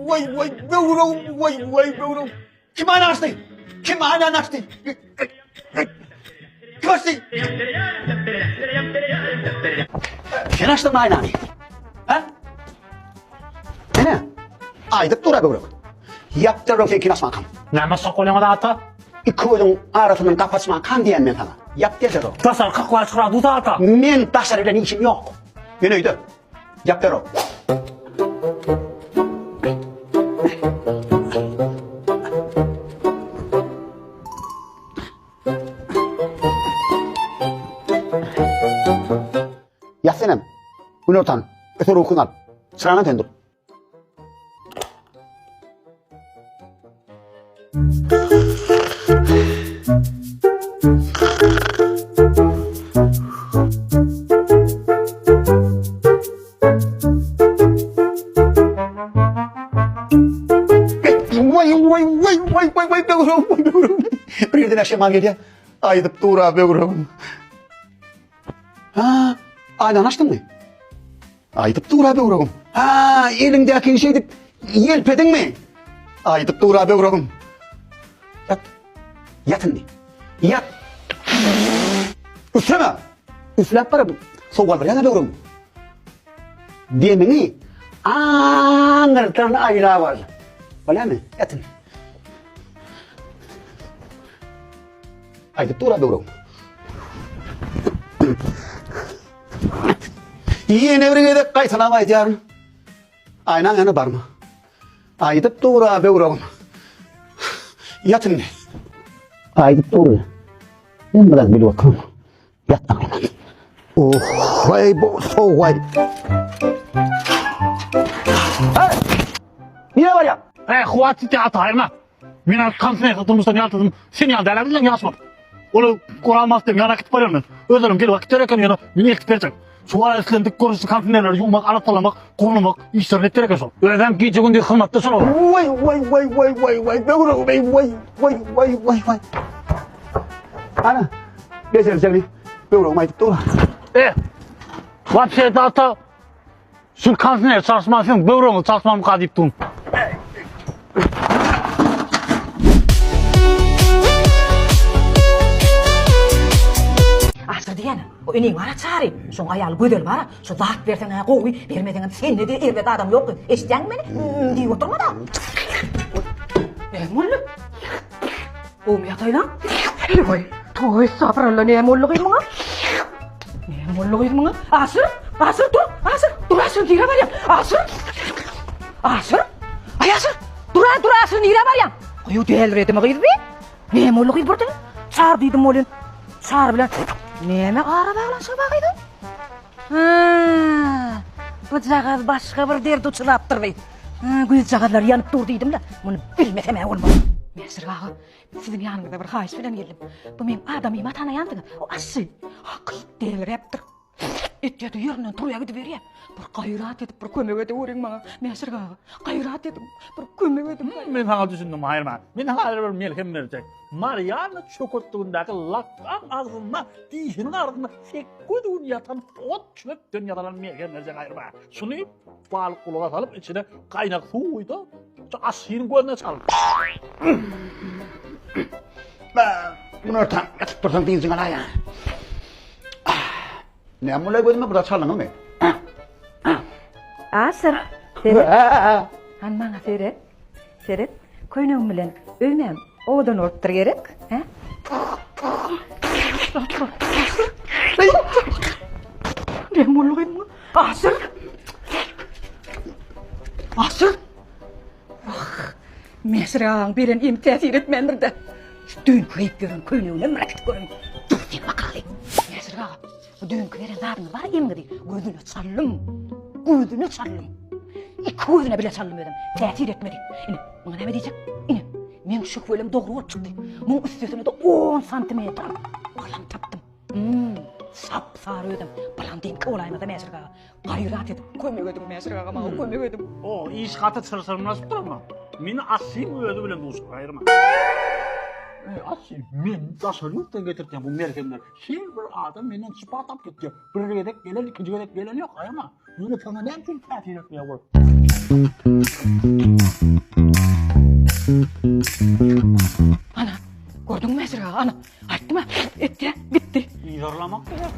vay böğrüm vay böğrüm. Kim hala açtı? Kim hala açtı? Kim açtı? Sen açtın mı aynı? Ha? Ne? Aydıp dur böğrüm. Yaptırırım sen kim açma kan. Näme sokolama ata? İkinin arasının kafasına kan diyen ben sana. Yap dedim. Tasar kakvar çıradı da ata. Men taşar ile işim yok. Ben öyle. Yap derim. Yasenem, bunu ortan, ötürü okunan, sırana döndüm. Vay, böğrüm. Birden akşama geliyor. Aydıp dur böğrüm. Ha, aynen açtın mı? Aydıp dur böğrüm. Ha, elindeki şeydi, yelpedin mi? Aydıp dur böğrüm. Yat. Yatın mı? Yat. Üfleme. Üflep para bu. Soğuk var ya da böğrüm. Demini anırtan ayla var. Öyle mi? Yatın. Aydıp dur böğrüm. Yine bir de kayıtlamayız yarın. Aynen yanı var mı? Aydıp dur böğrüm. Yatın. Aydıp dur. Ben biraz bir bakalım. Yat aynen. Oh, vay bu soğuk vay. Hey! Niye var ya? Kuvatı te ata ayırma. Мен kansine satılmıştan yaltızım. Seni yan değerlendirden yazmadım. Onu kuralmaz dem yana kitip varıyorum ben. Özlerim gel vakit gereken yana beni ekip verecek. Şu ara eslendik korusu kantinlerleri yumak, anahtarlamak, korunmak, işlerini ettirek olsun. Öğleden gece gündüz hırmatta son olur. Vay, böğrüm, vay. Ana, geçelim seni. Böğrüm aydıp dur. Vapşehirde ata şu kansine çalışmasın, böğrünü çalışmamı kadip durun. Asır diyene, o inin var çağırı. Son ayal güdül var. Şu dağıt versen koy, vermeden sen ne de elbette adam yok. Eşitecek beni? Diye oturma da. Ne mullu? Oğlum yatay lan. Vay, toy safranla ne mullu kıyım bana? Ne mullu kıyım bana? Asır dur asır dira var ya. Asır. Ay asır, dur asır dira var ya. Koyu değil redime kıyım be. Ne mullu kıyım burada? Çağır dedim molun. Çağır bilen. Neme ara bağlansa bakıydı? Bu cağız başka bir derdi uçuraptır bey. Göz cağızlar yanıp dur dedim la. Bunu bilmesem olmaz. Mesir ağa, sizin yanınızda bir haiz filan geldim. Bu benim adamıma tanıyandı. O asıl. Hakik değil raptır. İttiyatı yerinden turuya gidiveriyor. Bir gayrat edip bir kömek edip uğrayın bana. Mesir ağa, gayrat edip bir kömek edip. Men sana düşündüm hayırma. Men hayır bir melhem verecek. Mariana çöküttüğündeki laktan ağzına, dişinin ardına sekkudun yatan ot çöktün yatanan melhem verecek hayırma. Şunu bal kulağa salıp içine kaynak su uydu. Aşırın gözüne çalın. Bunu ortan, yatıp dursan değilsin hala ya. Ne mulay gözüme burada çalın mı? Asır. Seret. Han bana Seret. Koynum bilen öymem. Odan orttur gerek. Ne mulluğum mu? Asır. Mesra'nın bilen im tesir etmendir de. Dün kıyıp görün, koynumla mırakit görün. Dur sen bakalım. Mesra, bu dünkü veren zarını var imgidi. Gözünü sallım. İki gözüne bile sallım dedim. Tesir etmedi. Yine, bana ne diyecek? Yine, men şu böyle doğru çıktı. Bunun üstüne de 10 santimetre. Kalam taptım. Sap sarı ödüm. Balandayım ki olaymadı Mesra. Gayrat edip koymuyor ödüm Mesra. Ama koymuyor ödüm. O iş katı sırasırmaz durma. Meni asayım ödü bile dostum hayırma. Asayım men taşırlıktan getirken bu merkemler. Şey bir adam menden çıpartap gitti. Bir gedek gelen, ikinci gedek gelen yok hayırma. Bunu sana ne için tesir etmeye var? Ana, gördün mü Esra? Ana, açtı mı? Etti, bitti. Zorlamak ya.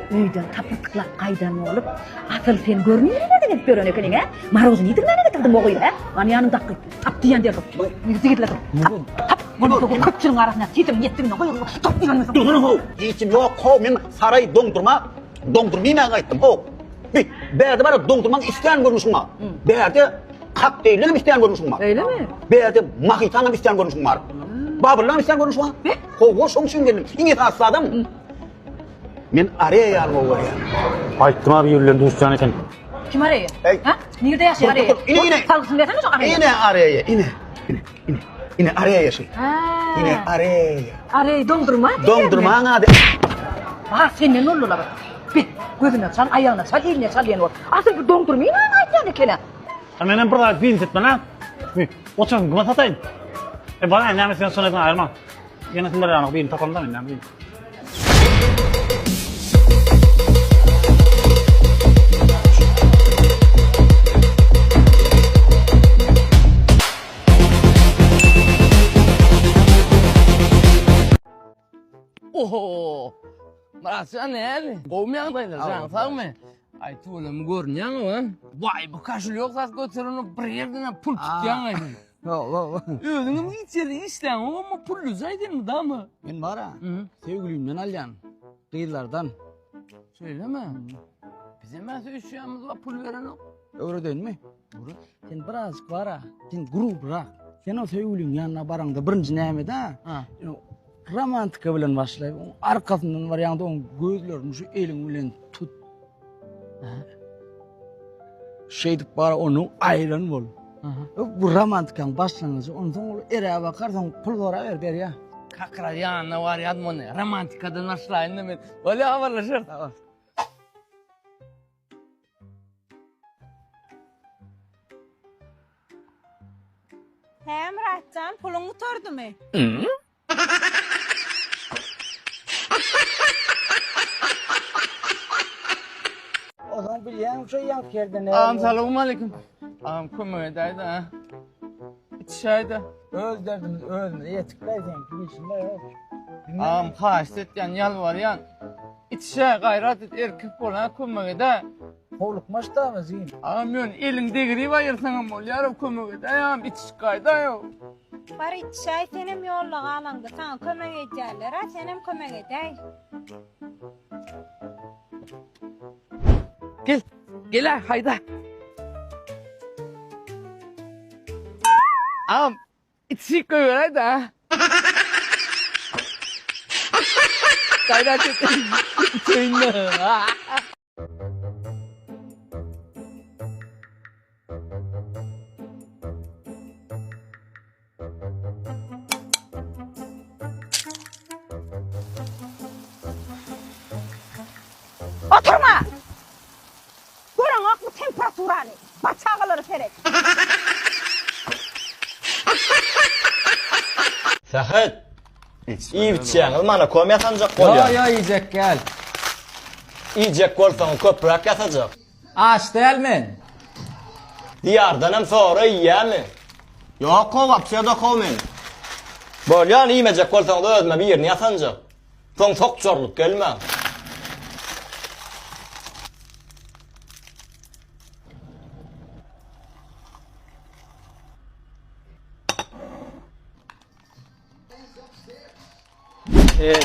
Öýden tapyklap gaýdan bolup, atyl sen görmýärdi dep gören ekeň he? Marozun ýitirmän getirdim ogyň he? Ana ýanyndaky tap diýen der. Ýigitler. Tap, bunu köpçüliň arasynda titim ýetdiň ogy. Tap diýen. Donu ho. İçim yok ho men saray dondurma. Dondurmayma gaýtdym ho. Bir berde bara dondurmaň isleýän görmüşüm. Berde kapteýlerim isleýän görmüşüm. Öyle mi? Berde mahitanam isleýän görmüşüm. Babırlam isleýän görmüşüm. Ho, şoň üçin geldim. Iňe tasladım. Men araya ýalma var ya. Aytdım abi yürülen dostcan eken. Kim araya? Ey. Ha? Nerede yaşıyor araya? İne. Salgısın desene şu araya. Yine araya, yine araya yaşay. Ha. Yine araya. Araya dondurma. Dondurma hadi. Ha senin ne olur bak. Bir gözüne sal, ayağına sal, eline sal diyen var. Asıl bir dondurmayı ne ayağına kene? Hemen bir daha bir etme lan. Oçan gıma satayım. Bana ne mesela sonra ayırmam. Yönetimler yani bir tapandan mı ne? Oho! Merasa ne? Kovmayan da sen sağ mı? Ay tuğlam görünüyor mu? Vay bu kaşıl yoksa götürünü bir yerden pul tutuyan ay. Ödünü mü içeri işlen ama pullu zaydın mı da mı? Men bara sevgilimden alyan. Kıyılardan. Söyleme. Bizim ben söyleyeceğimiz var pul veren o. Öyle değil mi? Sen birazcık bara. Sen gurur bırak. Sen o sevgilinin yanına baranda birinci neyme ha? Romantika bilen başlayıp, arkasından var yanında onun gözlerini şu elin bilen tut. Şeydik bara onun ayran bol. Bu romantikanın başlangıcı, ondan sonra ereye bakarsan pul var ver ya. Kakra yanına var ya mı ne? Romantikadan başlayın da ben. Böyle havalaşır. Tamam. He Muratcan, pulunu tordu mu? O zaman bir yan şey yap yerden. Ağam selamun aleyküm. Ağam kömür edeydi ha. İçişeydi. Öz derdimiz öz. Yetiklerden bir işinde yok. Ağam haşt et yan yalvaryan. İçişe gayret et erkek olan kömür ede. Kovluk maçta mı zin? Ağam yön elin degri bayırsan mol yarım kömür ede ağam içiş kayda yok. Var içişay senem yolla alanda sana kömek edecekler ha senem kömek edey. Gel. Gel hayda. Ağam içişi kömür ede ha. Gayret et. İçeyinle. Oturma! Görün aklı temperaturanı. Bıçağları serek. Sahid. İyi biteceğin, mana koyma sancak Ya koyuyor. ya yiyecek gel. İyicek kolsan köprak yatacak. Aç değil mi? Diyardan hem sonra yiyemi. Yok kov, apsiya da kov meni. Böyle yani yiyemeyecek kolsan da özme bir yerini yatancak. Son çok zorluk gelme.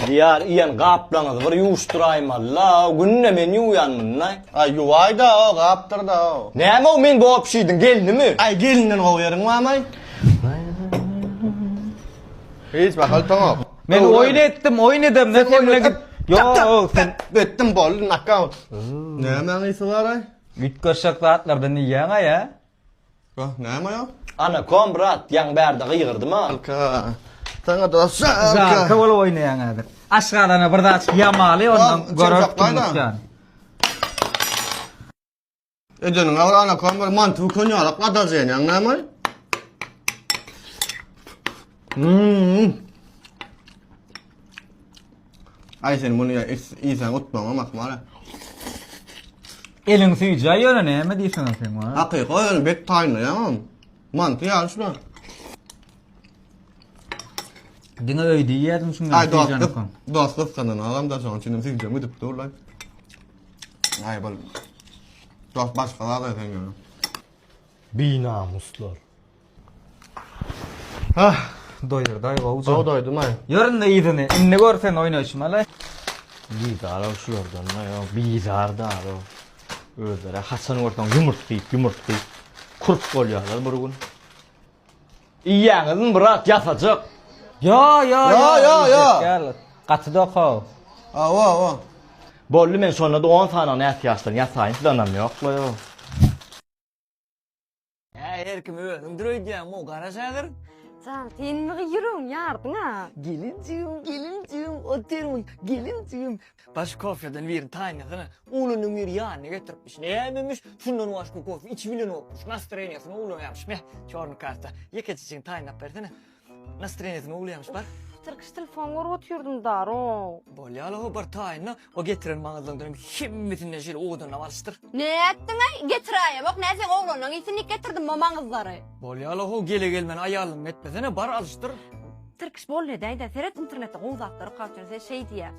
Diyar iyen kaplanız var yuşturayım Allah. Günne men yuyanmın lan. Ay yuvay da o, kaptır da o. Näme o men bu pişiydin gelini mi? Ay gelinden koyarın var mı? Hiç bakal tamam. Ben oynadım. Ne seninle git. Yo sen Bittim bol knockout. Näme isi var ay? git köşekli atlardan yiyen ya. Näme yo? Ana kom brat yang berde kıyırdım ha. Alka. Sana da Güzel, sarka. kaval oynayan adır. Aşağıdan bir daha yamalı ondan Sen görür saklayın ha. tutmuş yani. Edenin ağrana kamar mantığı konyarak atacaksın anlamay. Ay sen bunu ya insan utmama makmara. Elin suyucağı yöne ne mi diyorsun sen bana? Hakika öyle bek tayını ya. Mantı ya şuna. Dine öyle yedim şunu. Ay dostluk kanını alam da sonra çinim sıyacağım gidip dur lan. Ay bal. Dost başkalar da sen görüyorum. Binamuslar. Doyur doyur oğuzum. Sağ doydum ay. Yarın da iyiydi. Ne görsen oynaşım ala. Bizar o şu yordan ya. Bizar da o. Özlere Hasan ortadan yumurtlayıp kurt kolyalar bir gün. İyiyağızın bırak yatacak. Ya. Ya. Katıda kal. Ava. Bollu men sonra da 10 tane ne yatıyasın yatayın filanam yok mu yo. Her kim öldür ödeyeceğim o karaşadır. Sen tenimi yürüyün yardın ha. Gelincim, oturum, gelincim. Baş kofyadan bir tanesini, oğlunun bir yanına getirmiş. Ne yememiş, şundan başka kofi, 2 milyon olmuş. Настроениесini oğlum yapmış. Çornu kartta, yeketçiçin tayin versene. Настроениесini oğlum yapmış bar. Türkçe telefonları oturdum daro. Bolyalı o bir tayinini, o getiren mağazalığından himmetinde şöyle oğluna varıştır. Ne ettin ay? Getiraya bak ne sen oğlanın isini getirdin maman kızları. Bolyalı o gele gelmen ayarlım etmesene bar alıştır. Türkçe bol ne deydi? Seret internette kozakları karşına şey diye.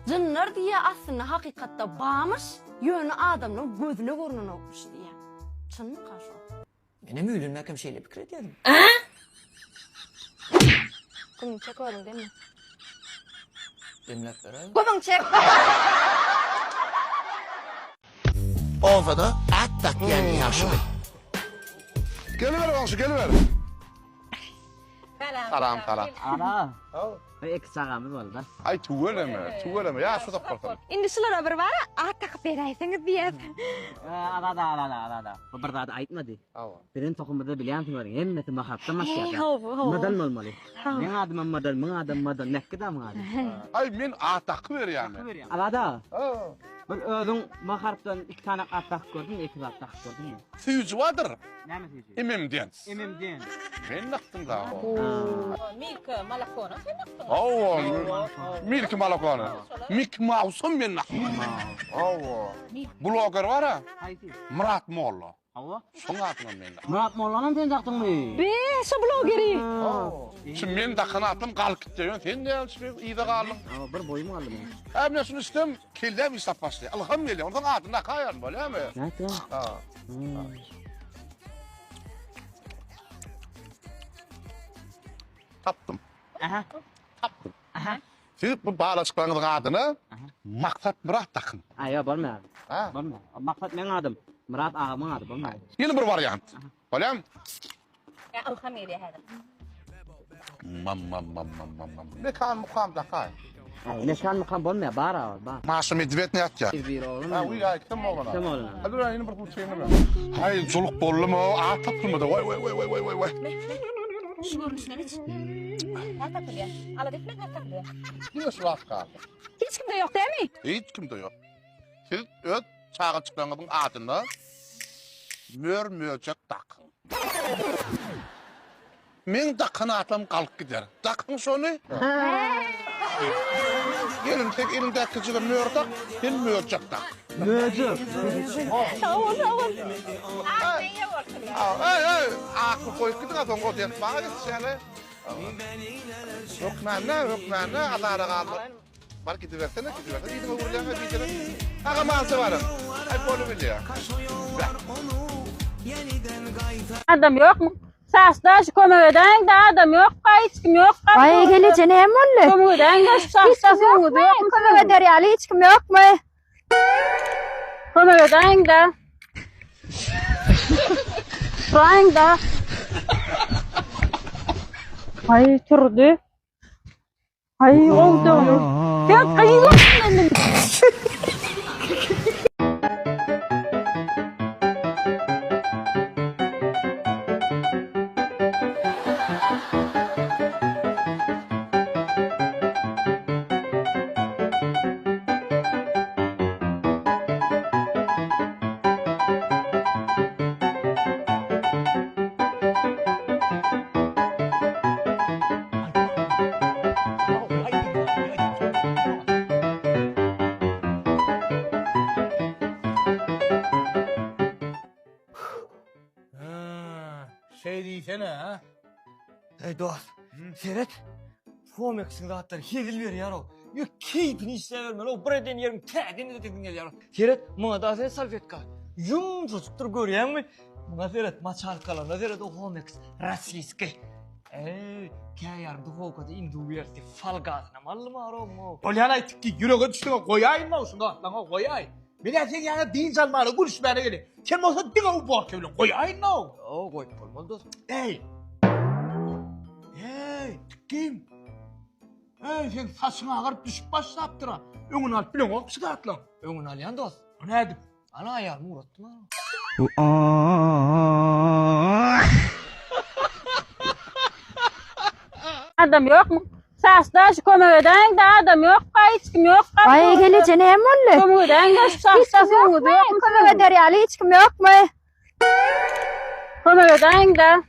Cınlar diye aslında hakikatte bağmış, yönü adamın gözüne burnuna okmuş diye. Çın mı karşı? Benim öğlenmek hem şeyle bir kredi yedim. Kumun çek oğlum değil mi? Demlek verelim. Kumun çek! Olsa da at tak yani yaşlı. Geliver bak şu geliver. Karam. Ana. Ek sağamız var da. Ay tuveleme ya şu da korkalım. Indi şulara bir var, atak beraysınız diye. Arada. Bu bir daha aytmadı. Senin tokumda bilyantin var. Hemmeti mahatta maşyada. Hov. Madan olmalı. Men adım madan. Nekkida mı adım? Ay men atak ver yani. Arada. Bir özün maharptan 2 tane atak gördüm, 2 atak gördüm. Füyücü vardır. Ne mi söylüyorsun? İmimden. Emimden. Ben naktım da. Milk malakona sen naktın. Oo. Milk malakonu. Mik mausum ben naktım. Oo. Blogger var ha. Haydi. Murat Molla. Hava. Şunu atmam ben. Murat Molla'nın sen taktın mı? Be, şu blogeri. Şimdi men takın atım kalıp gitti. Sen de iyi de kaldın. Bir boyumu aldım. Hem ne şunu istem kilde bir sap başlıyor. Elhamdülillah. Ondan adına kayan böyle mi? Ne ki? Ha. Taptım. Aha. Siz bu bağlaşıklarınızın adını maksat Murat takın. Ay bolma. Ha? Bolma. Maksat men adım. Murat ağamın adı bolma. Yeni bir varyant. Böyle mi? Ya alhamdülillah hada. Ne kan mukam da kay. Ay ne şan mı bolma bara var. Masum edibiyat ne yatacak? Bir oğlum. Ha, uy ay kim olana? Kim olana? Hadi lan yeni bir kulçayını mı? Hay zuluk bollu mu? Aa tapılmadı. Vay. Şu görünüşünden hiç. Atak diye. Ala defne atak diye. Yine şu laf kaldı. Hiç kimde yok değil mi? Hiç kimde yok. Siz öt çağa çıkmanızın adını mörmöcek tak. Men takın atam kalıp gider. Takın şunu. Gelin tek elinde kızıga mör tak, ben mörcek tak. Möcük. Tamam. Ay, akıl koyup gidin adam o diyen bana git seni. Yok nane, adara kaldı. Var gidiversene, gidime vuracağına bir Aga mağazı varım. Ay bolu biliyor. Adam yok mu? Sasda şu kömürden de adam yok, hiç kim yok. Ay geleceğine hem olle. Kömürden de sasda yok mu? Kömür deryalı hiç kim yok mu? Kömürden de. Soğan da. Ay turdu. Ay oldu. Ya kayıyor. Şey değilsene ha. Hey dost, seyret. Fomex'in rahatları hedil ver yaro. Yo keyfini istevermen, o breden yerim tədini de dedin yaro. Seyret, buna da sen salfetka. Yumuşacıktır görüyen mi? Buna seyret, maçarkalarına seyret o Fomex rasiski. Kayar bu fokada indu verdi falgazına mallı mı aro mu? Polyana ettik ki yüreğe düştüğüne koyayım mı olsun da? Lan koyayım. Bir de sen yani din salmanı görüşmene geli. Sen olsa dine bu bahçe bile koyayım mı? O koy, olmalı dost. Hey! Hey! Kim? Hey sen saçına ağırıp düşüp başlayıp dura. Önün alıp bilen o kısı dağıt lan. Önün alayan dost. O ne edip? Ana ayağımı uğrattım ha. Adam yok mu? Sasdaş kömürden de adam yok. Hiç kim yok. Ay geleceğine hem oğlu. Kömürden de Hiç sasdaş kim yok yok. mu? Kömür eder ya hiç kim yok mu? Kömürden de.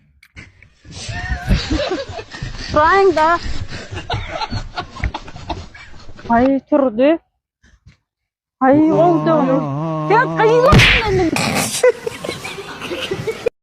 Soğan da. Ay turdu. Ay oldu. Ya kıyım.